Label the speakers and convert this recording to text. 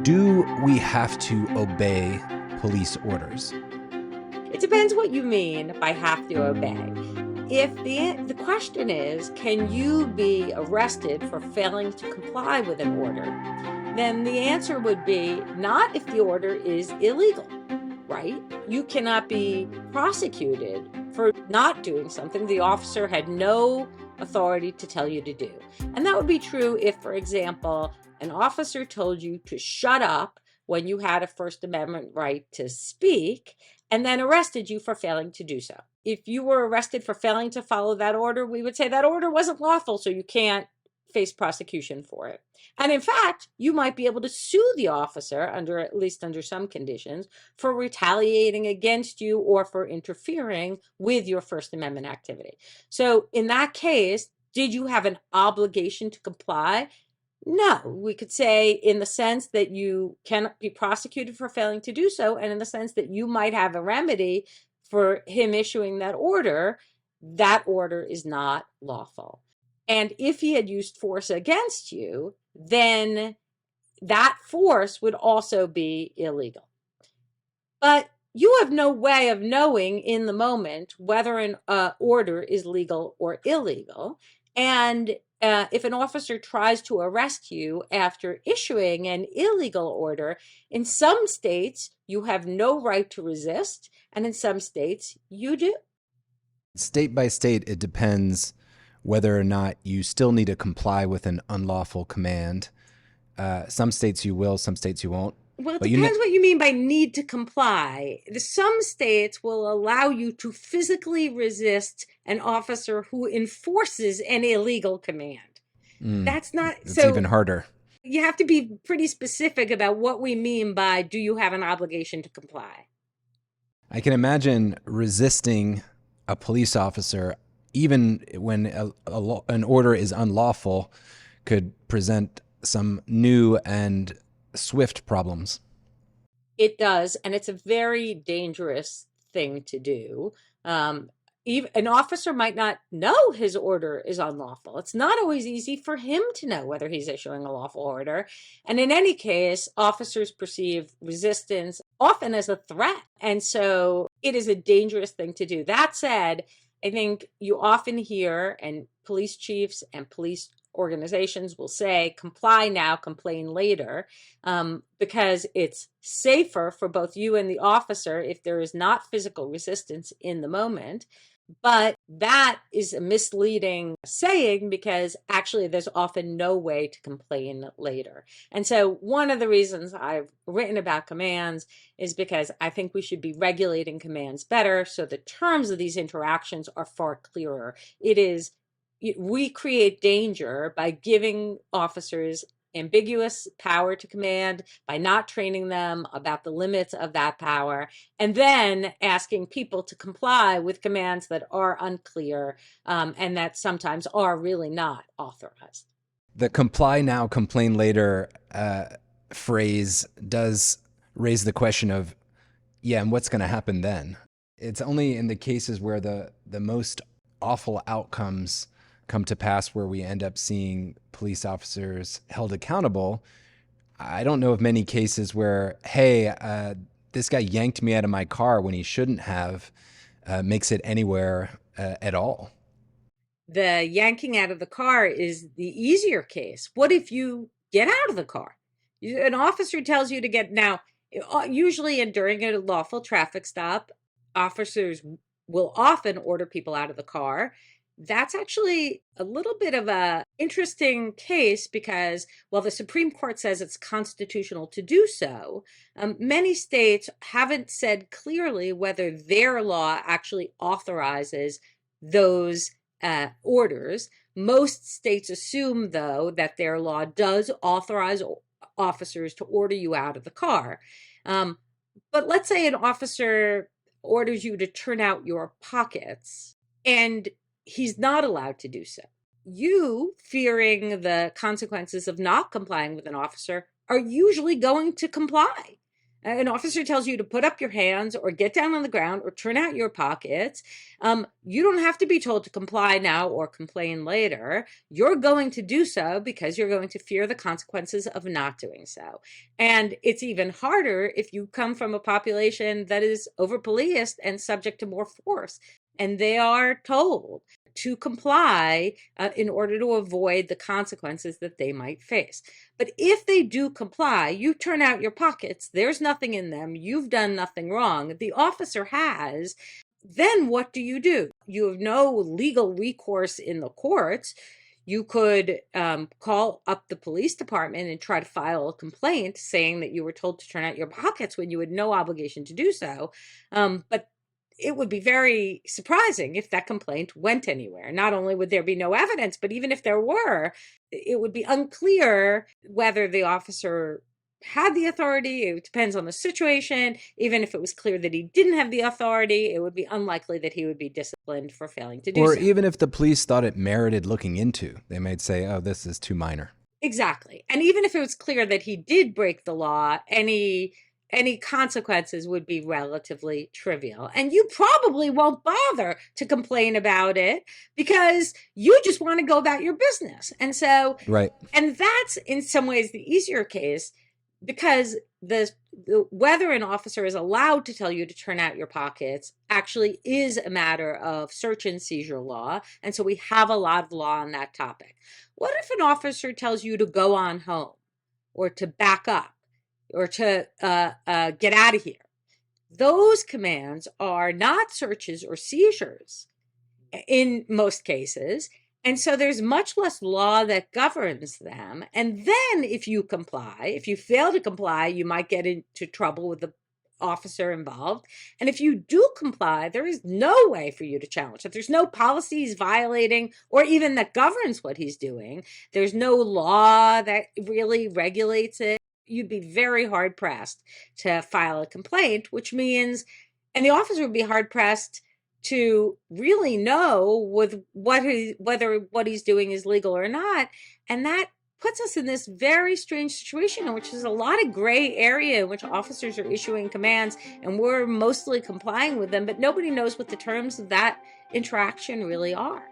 Speaker 1: Do we have to obey police orders?
Speaker 2: It depends what you mean by have to obey. If the question is, can you be arrested for failing to comply with an order, then the answer would be not if the order is illegal, right? You cannot be prosecuted for not doing something the officer had no authority to tell you to do. And that would be true if, for example, an officer told you to shut up when you had a First Amendment right to speak, and then arrested you for failing to do so. If you were arrested for failing to follow that order, we would say that order wasn't lawful, so you can't face prosecution for it. And in fact, you might be able to sue the officer at least under some conditions, for retaliating against you or for interfering with your First Amendment activity. So in that case, did you have an obligation to comply? No, we could say in the sense that you cannot be prosecuted for failing to do so, and in the sense that you might have a remedy for him issuing that order is not lawful. And if he had used force against you, then that force would also be illegal. But you have no way of knowing in the moment whether an order is legal or illegal. And if an officer tries to arrest you after issuing an illegal order, in some states you have no right to resist, and in some states you do.
Speaker 1: State by state, it depends whether or not you still need to comply with an unlawful command. Some states you will, some states you won't.
Speaker 2: Well, it depends what you mean by need to comply. Some states will allow you to physically resist an officer who enforces an illegal command. That's
Speaker 1: even harder.
Speaker 2: You have to be pretty specific about what we mean by do you have an obligation to comply?
Speaker 1: I can imagine resisting a police officer, even when an order is unlawful, could present some new and swift problems.
Speaker 2: It does, and it's a very dangerous thing to do. Even an officer might not know his order is unlawful. It's not always easy for him to know whether he's issuing a lawful order. And in any case, officers perceive resistance often as a threat. And so it is a dangerous thing to do. That said, I think you often hear, and police chiefs and police organizations will say, comply now, complain later, because it's safer for both you and the officer if there is not physical resistance in the moment. But that is a misleading saying, because actually there's often no way to complain later. And so one of the reasons I've written about commands is because I think we should be regulating commands better, so the terms of these interactions are far clearer. We create danger by giving officers ambiguous power to command, by not training them about the limits of that power, and then asking people to comply with commands that are unclear and that sometimes are really not authorized.
Speaker 1: The comply now, complain later phrase does raise the question of, and what's going to happen then? It's only in the cases where the most awful outcomes come to pass where we end up seeing police officers held accountable. I don't know of many cases where, this guy yanked me out of my car when he shouldn't have, makes it anywhere at all.
Speaker 2: The yanking out of the car is the easier case. What if you get out of the car? An officer tells you to get, now, usually and during a lawful traffic stop, officers will often order people out of the car. That's actually a little bit of a interesting case because while the Supreme Court says it's constitutional to do so, many states haven't said clearly whether their law actually authorizes those orders. Most states assume, though, that their law does authorize officers to order you out of the car. But let's say an officer orders you to turn out your pockets, and he's not allowed to do so. You, fearing the consequences of not complying with an officer, are usually going to comply. An officer tells you to put up your hands or get down on the ground or turn out your pockets. You don't have to be told to comply now or complain later. You're going to do so because you're going to fear the consequences of not doing so. And it's even harder if you come from a population that is over-policed and subject to more force, and they are told to comply in order to avoid the consequences that they might face. But if they do comply, you turn out your pockets, there's nothing in them, you've done nothing wrong, the officer has, then what do? You have no legal recourse in the courts. You could call up the police department and try to file a complaint saying that you were told to turn out your pockets when you had no obligation to do so. But it would be very surprising if that complaint went anywhere. Not only would there be no evidence, but even if there were, it would be unclear whether the officer had the authority. It depends on the situation. Even if it was clear that he didn't have the authority, it would be unlikely that he would be disciplined for failing to do so.
Speaker 1: Or even if the police thought it merited looking into, they might say, oh, this is too minor.
Speaker 2: Exactly. And even if it was clear that he did break the law, any consequences would be relatively trivial. And you probably won't bother to complain about it because you just want to go about your business. And so,
Speaker 1: right.
Speaker 2: And that's in some ways the easier case, because whether an officer is allowed to tell you to turn out your pockets actually is a matter of search and seizure law. And so we have a lot of law on that topic. What if an officer tells you to go on home or to back up or to get out of here? Those commands are not searches or seizures in most cases. And so there's much less law that governs them. And then if you comply, if you fail to comply, you might get into trouble with the officer involved. And if you do comply, there is no way for you to challenge it. There's no policy he's violating or even that governs what he's doing. There's no law that really regulates it. You'd be very hard pressed to file a complaint, which means, and the officer would be hard pressed to really know whether what he's doing is legal or not. And that puts us in this very strange situation in which there's a lot of gray area in which officers are issuing commands and we're mostly complying with them, but nobody knows what the terms of that interaction really are.